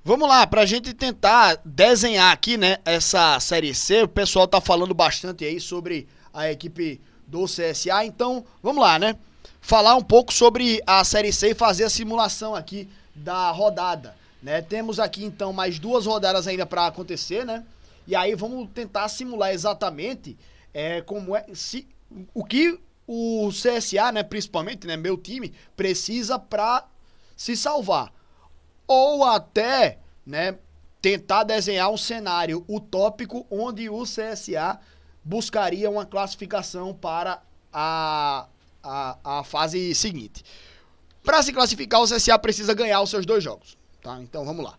Vamos lá, pra gente tentar desenhar aqui, né, essa Série C. O pessoal tá falando bastante aí sobre a equipe do CSA, então vamos lá, né? Falar um pouco sobre a Série C e fazer a simulação aqui da rodada, né? Temos aqui então mais 2 rodadas ainda para acontecer, né? E aí vamos tentar simular exatamente como é se o que o CSA, né, principalmente, né, meu time precisa para se salvar ou até, né, tentar desenhar um cenário utópico onde o CSA buscaria uma classificação para a fase seguinte. Para se classificar, o CSA precisa ganhar os seus 2 jogos. Tá? Então vamos lá.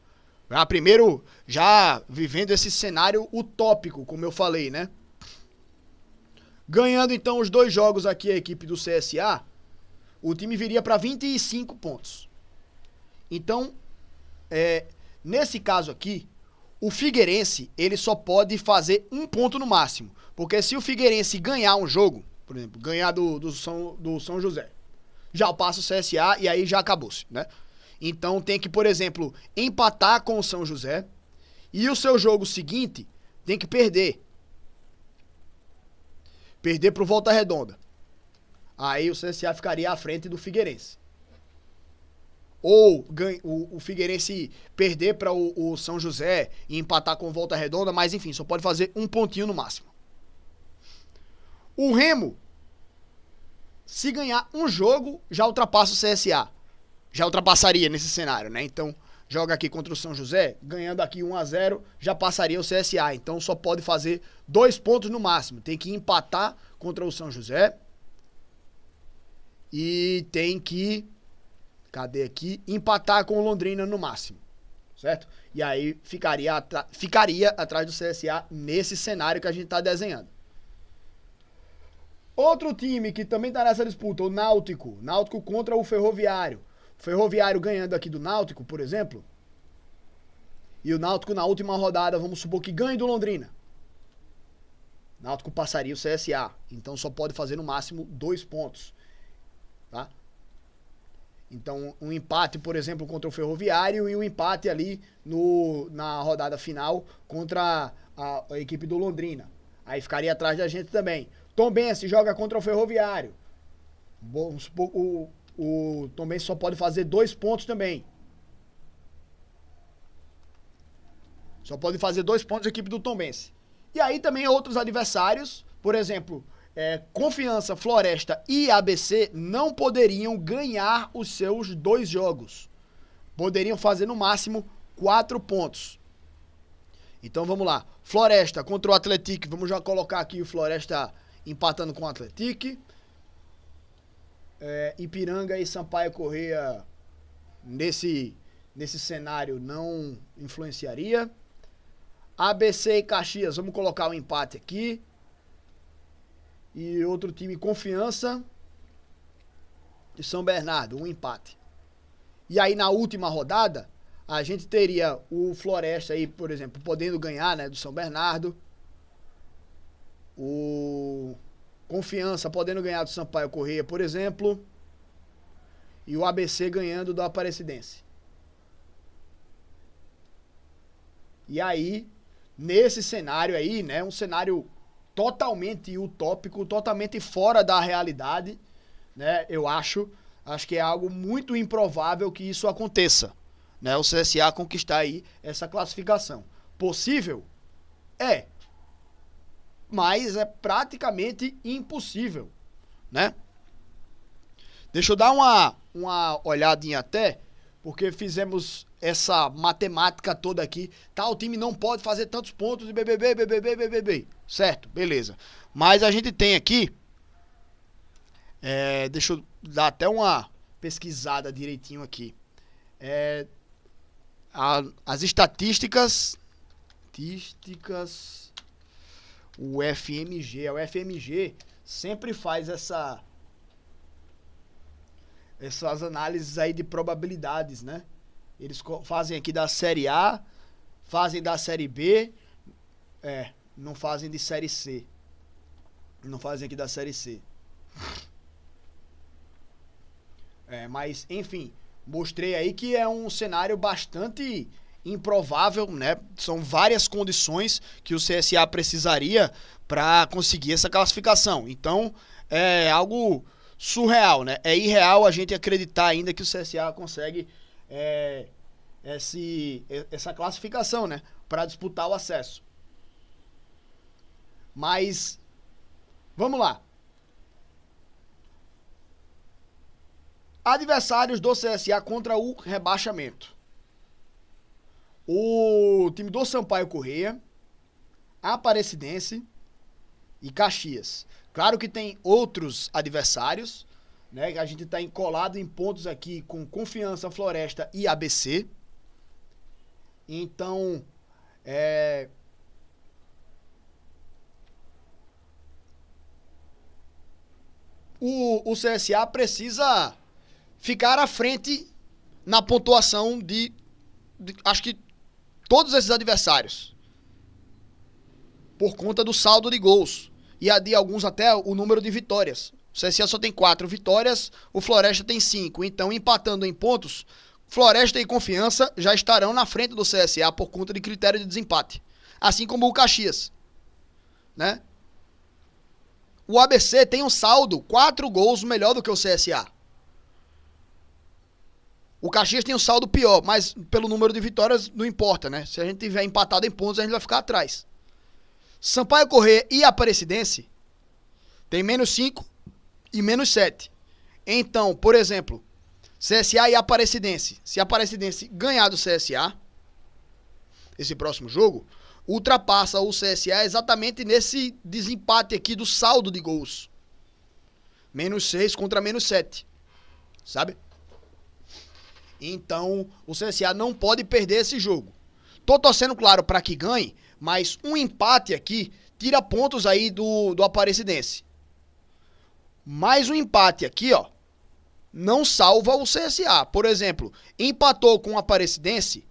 Primeiro, já vivendo esse cenário utópico, como eu falei, né? Ganhando então os 2 jogos aqui a equipe do CSA, o time viria para 25 pontos. Então, nesse caso aqui, o Figueirense ele só pode fazer 1 ponto no máximo. Porque se o Figueirense ganhar um jogo, por exemplo, ganhar do São José, já passa o CSA e aí já acabou-se, né? Então tem que, por exemplo, empatar com o São José e o seu jogo seguinte tem que perder. Perder pro Volta Redonda. Aí o CSA ficaria à frente do Figueirense. Ou o Figueirense perder para o São José e empatar com Volta Redonda, mas enfim, só pode fazer 1 pontinho no máximo. O Remo, se ganhar um jogo, já ultrapassa o CSA. Já ultrapassaria nesse cenário, né? Então, joga aqui contra o São José, ganhando aqui 1-0, já passaria o CSA. Então, só pode fazer 2 pontos no máximo. Tem que empatar contra o São José e tem que... Cadê aqui? Empatar com o Londrina no máximo, certo? E aí ficaria atrás do CSA nesse cenário que a gente tá desenhando. Outro time que também tá nessa disputa, o Náutico. Náutico contra o Ferroviário. O Ferroviário ganhando aqui do Náutico, por exemplo. E o Náutico na última rodada, vamos supor que ganhe do Londrina. O Náutico passaria o CSA. Então só pode fazer no máximo 2 pontos. Tá? Então, um empate, por exemplo, contra o Ferroviário e um empate ali na rodada final contra a equipe do Londrina. Aí ficaria atrás da gente também. Tombense joga contra o Ferroviário. O Tombense só pode fazer 2 pontos também. Só pode fazer 2 pontos a equipe do Tombense. E aí também outros adversários, por exemplo... Confiança, Floresta e ABC não poderiam ganhar os seus 2 jogos. Poderiam fazer no máximo 4 pontos. Então vamos lá. Floresta contra o Atlético. Vamos já colocar aqui o Floresta empatando com o Atlético. Ipiranga e Sampaio Corrêa nesse cenário não influenciaria. ABC e Caxias, vamos colocar o empate aqui. E outro time, Confiança de São Bernardo, um empate. E aí na última rodada, a gente teria o Floresta aí, por exemplo, podendo ganhar, né, do São Bernardo. O Confiança podendo ganhar do Sampaio Corrêa, por exemplo. E o ABC ganhando do Aparecidense. E aí, nesse cenário aí, né, um cenário totalmente utópico, totalmente fora da realidade, né? Eu acho que é algo muito improvável que isso aconteça, né? O CSA conquistar aí essa classificação. Possível? É. Mas é praticamente impossível, né? Deixa eu dar uma olhadinha até, porque fizemos essa matemática toda aqui. Tal time não pode fazer tantos pontos de BBB. Certo, beleza. Mas a gente tem aqui... deixa eu dar até uma pesquisada direitinho aqui. As estatísticas... O FMG sempre faz essas análises aí de probabilidades, né? Eles fazem aqui da Série A, fazem da Série B, não fazem de Série C. Não fazem aqui da Série C. Mas, enfim, mostrei aí que é um cenário bastante improvável, né? São várias condições que o CSA precisaria para conseguir essa classificação. Então, é algo surreal, né? É irreal a gente acreditar ainda que o CSA consegue essa classificação, né? Para disputar o acesso. Mas, vamos lá. Adversários do CSA contra o rebaixamento. O time do Sampaio Corrêa, Aparecidense e Caxias. Claro que tem outros adversários, né? A gente está encolado em pontos aqui com Confiança, Floresta e ABC. Então, o CSA precisa ficar à frente na pontuação de acho que todos esses adversários, por conta do saldo de gols e de alguns até o número de vitórias. O CSA só tem 4 vitórias, o Floresta tem 5. Então, empatando em pontos, Floresta e Confiança já estarão na frente do CSA por conta de critério de desempate. Assim como o Caxias, né? O ABC tem um saldo 4 gols melhor do que o CSA. O Caxias tem um saldo pior, mas pelo número de vitórias não importa, né? Se a gente tiver empatado em pontos, a gente vai ficar atrás. Sampaio Corrêa e Aparecidense tem menos 5 e menos 7. Então, por exemplo, CSA e Aparecidense. Se a Aparecidense ganhar do CSA, esse próximo jogo, ultrapassa o CSA exatamente nesse desempate aqui do saldo de gols. Menos 6 contra menos 7. Sabe? Então, o CSA não pode perder esse jogo. Tô torcendo, claro, para que ganhe, mas um empate aqui tira pontos aí do Aparecidense. Mais um empate aqui, ó, não salva o CSA. Por exemplo, empatou com o Aparecidense,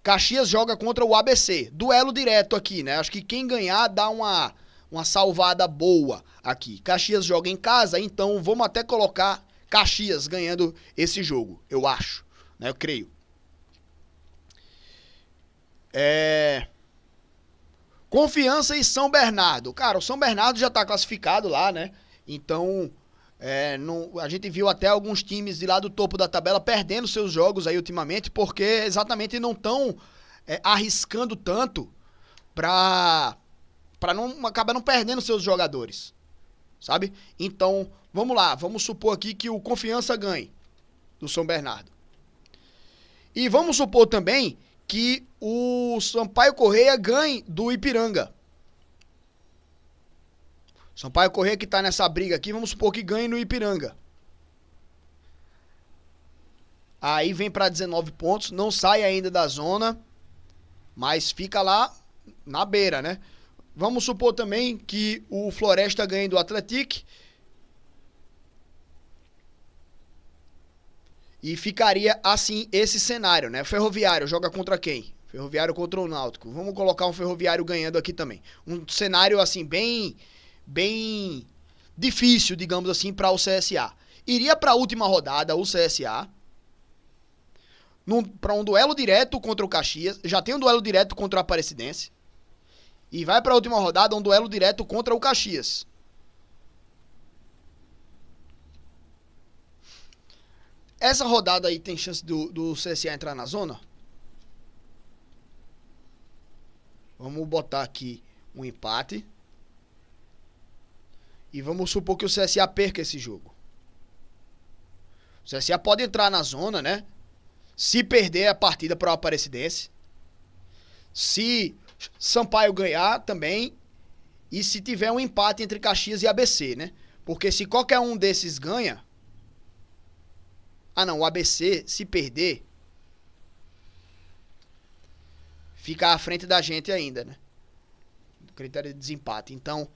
Caxias joga contra o ABC. Duelo direto aqui, né? Acho que quem ganhar dá uma salvada boa aqui. Caxias joga em casa, então vamos até colocar Caxias ganhando esse jogo, eu acho. Eu creio. Confiança e São Bernardo. Cara, o São Bernardo já tá classificado lá, né? Então, a gente viu até alguns times de lá do topo da tabela perdendo seus jogos aí ultimamente, porque exatamente não estão arriscando tanto pra não acabar não perdendo seus jogadores. Sabe? Então, vamos lá. Vamos supor aqui que o Confiança ganhe do São Bernardo. E vamos supor também que o Sampaio Corrêa ganhe do Ipiranga. Sampaio Corrêa que tá nessa briga aqui, vamos supor que ganhe no Ipiranga. Aí vem para 19 pontos, não sai ainda da zona, mas fica lá na beira, né? Vamos supor também que o Floresta ganhe do Atlético. E ficaria assim esse cenário, né? Ferroviário joga contra quem? Ferroviário contra o Náutico. Vamos colocar um Ferroviário ganhando aqui também. Um cenário assim bem difícil, digamos assim, para o CSA. Iria para a última rodada o CSA para um duelo direto contra o Caxias. Já tem um duelo direto contra o Aparecidense. E vai para a última rodada um duelo direto contra o Caxias. Essa rodada aí tem chance do CSA entrar na zona? Vamos botar aqui um empate. E vamos supor que o CSA perca esse jogo. O CSA pode entrar na zona, né? Se perder a partida para o Aparecidense. Se Sampaio ganhar também. E se tiver um empate entre Caxias e ABC, né? Porque se qualquer um desses ganha... o ABC, se perder, fica à frente da gente ainda, né? Critério de desempate. Então,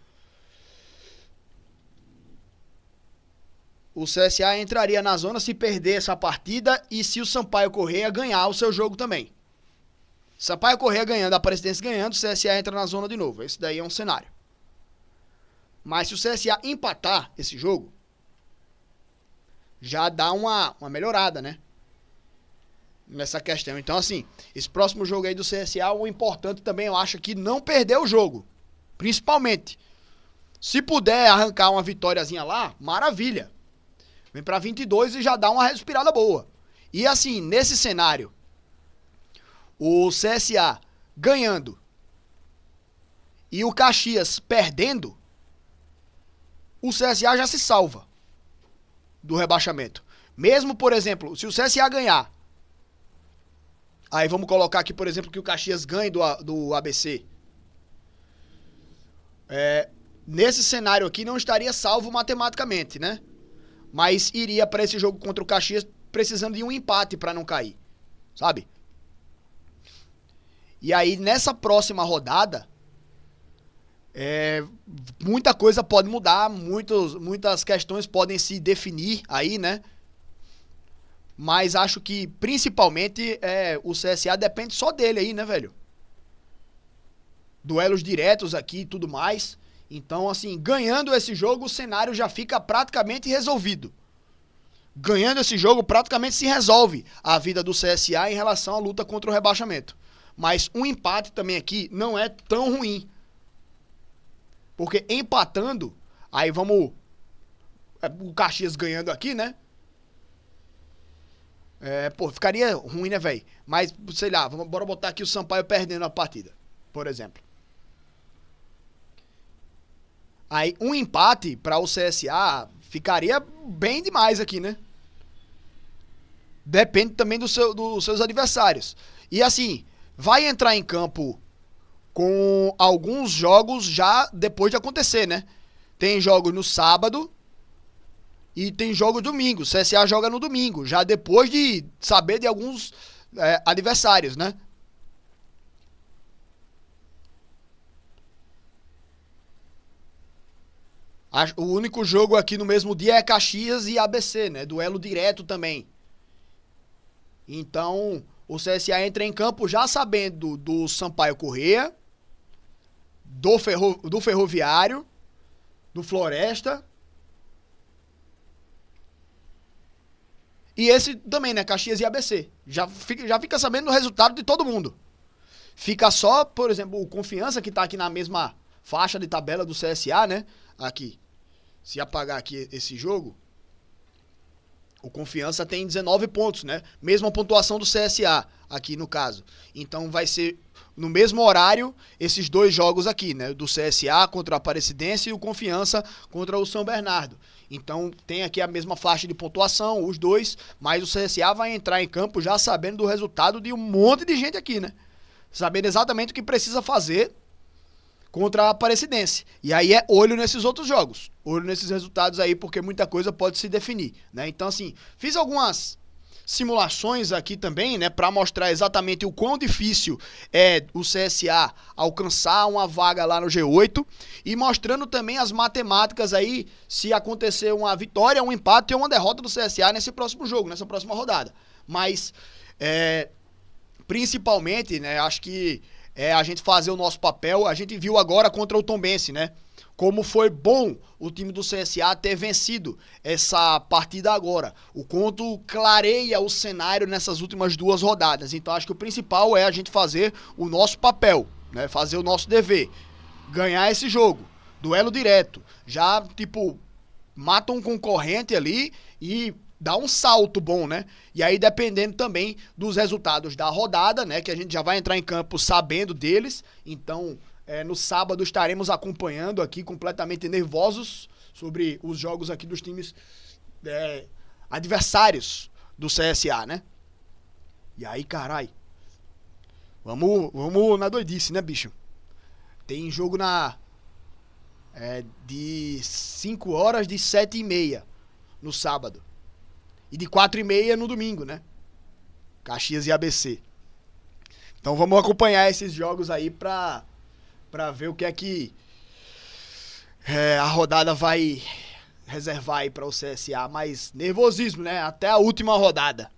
o CSA entraria na zona se perder essa partida e se o Sampaio Corrêa ganhar o seu jogo também. Sampaio Corrêa ganhando, a Aparecidense ganhando, o CSA entra na zona de novo. Esse daí é um cenário. Mas se o CSA empatar esse jogo, já dá uma melhorada, né? nessa questão. Então, assim, esse próximo jogo aí do CSA, o importante também, eu acho que não perder o jogo. Principalmente. Se puder arrancar uma vitóriazinha lá, maravilha. Vem pra 22 e já dá uma respirada boa. E assim, nesse cenário, o CSA ganhando e o Caxias perdendo, o CSA já se salva do rebaixamento. Mesmo, por exemplo, se o CSA ganhar, aí vamos colocar aqui, por exemplo, que o Caxias ganhe do ABC. Nesse cenário aqui não estaria salvo matematicamente, né? Mas iria para esse jogo contra o Caxias precisando de um empate para não cair, sabe? E aí nessa próxima rodada, muita coisa pode mudar, muitas questões podem se definir aí, né? Mas acho que principalmente o CSA depende só dele aí, né, velho? Duelos diretos aqui e tudo mais. Então, assim, ganhando esse jogo, o cenário já fica praticamente resolvido. Ganhando esse jogo, praticamente se resolve a vida do CSA em relação à luta contra o rebaixamento. Mas um empate também aqui não é tão ruim. Porque empatando, aí vamos... o Caxias ganhando aqui, né? Ficaria ruim, né, velho? Mas, sei lá, bora botar aqui o Sampaio perdendo a partida, por exemplo. Aí um empate para o CSA ficaria bem demais aqui, né? Depende também dos seus adversários. E assim, vai entrar em campo com alguns jogos já depois de acontecer, né? Tem jogos no sábado e tem jogo domingo. O CSA joga no domingo, já depois de saber de alguns adversários, né? O único jogo aqui no mesmo dia é Caxias e ABC, né? Duelo direto também. Então, o CSA entra em campo já sabendo do Sampaio Corrêa, do Ferroviário, do Floresta. E esse também, né? Caxias e ABC. Já fica sabendo do resultado de todo mundo. Fica só, por exemplo, o Confiança, que tá aqui na mesma faixa de tabela do CSA, né? Aqui. Se apagar aqui esse jogo, o Confiança tem 19 pontos, né? Mesma pontuação do CSA, aqui no caso. Então vai ser no mesmo horário esses dois jogos aqui, né? Do CSA contra a Aparecidense e o Confiança contra o São Bernardo. Então tem aqui a mesma faixa de pontuação, os dois, mas o CSA vai entrar em campo já sabendo do resultado de um monte de gente aqui, né? Sabendo exatamente o que precisa fazer contra a Aparecidense. E aí é olho nesses outros jogos. Olho nesses resultados aí, porque muita coisa pode se definir, né? Então, assim, fiz algumas simulações aqui também, né? Pra mostrar exatamente o quão difícil é o CSA alcançar uma vaga lá no G8. E mostrando também as matemáticas aí, se acontecer uma vitória, um empate ou uma derrota do CSA nesse próximo jogo, nessa próxima rodada. Mas, principalmente, né? Acho que a gente fazer o nosso papel. A gente viu agora contra o Tombense, né? Como foi bom o time do CSA ter vencido essa partida agora. O quanto clareia o cenário nessas últimas duas rodadas. Então acho que o principal é a gente fazer o nosso papel, né? Fazer o nosso dever. Ganhar esse jogo. Duelo direto. Já, tipo, mata um concorrente ali e dá um salto bom, né? E aí dependendo também dos resultados da rodada, né? Que a gente já vai entrar em campo sabendo deles. Então, no sábado estaremos acompanhando aqui completamente nervosos sobre os jogos aqui dos times adversários do CSA, né? E aí, carai, vamos na doidice, né, bicho? Tem jogo de 5 horas, de 7h30 no sábado. E de 4h30 no domingo, né? Caxias e ABC. Então vamos acompanhar esses jogos aí pra ver o que é que a rodada vai reservar aí pra o CSA. Mas nervosismo, né? Até a última rodada.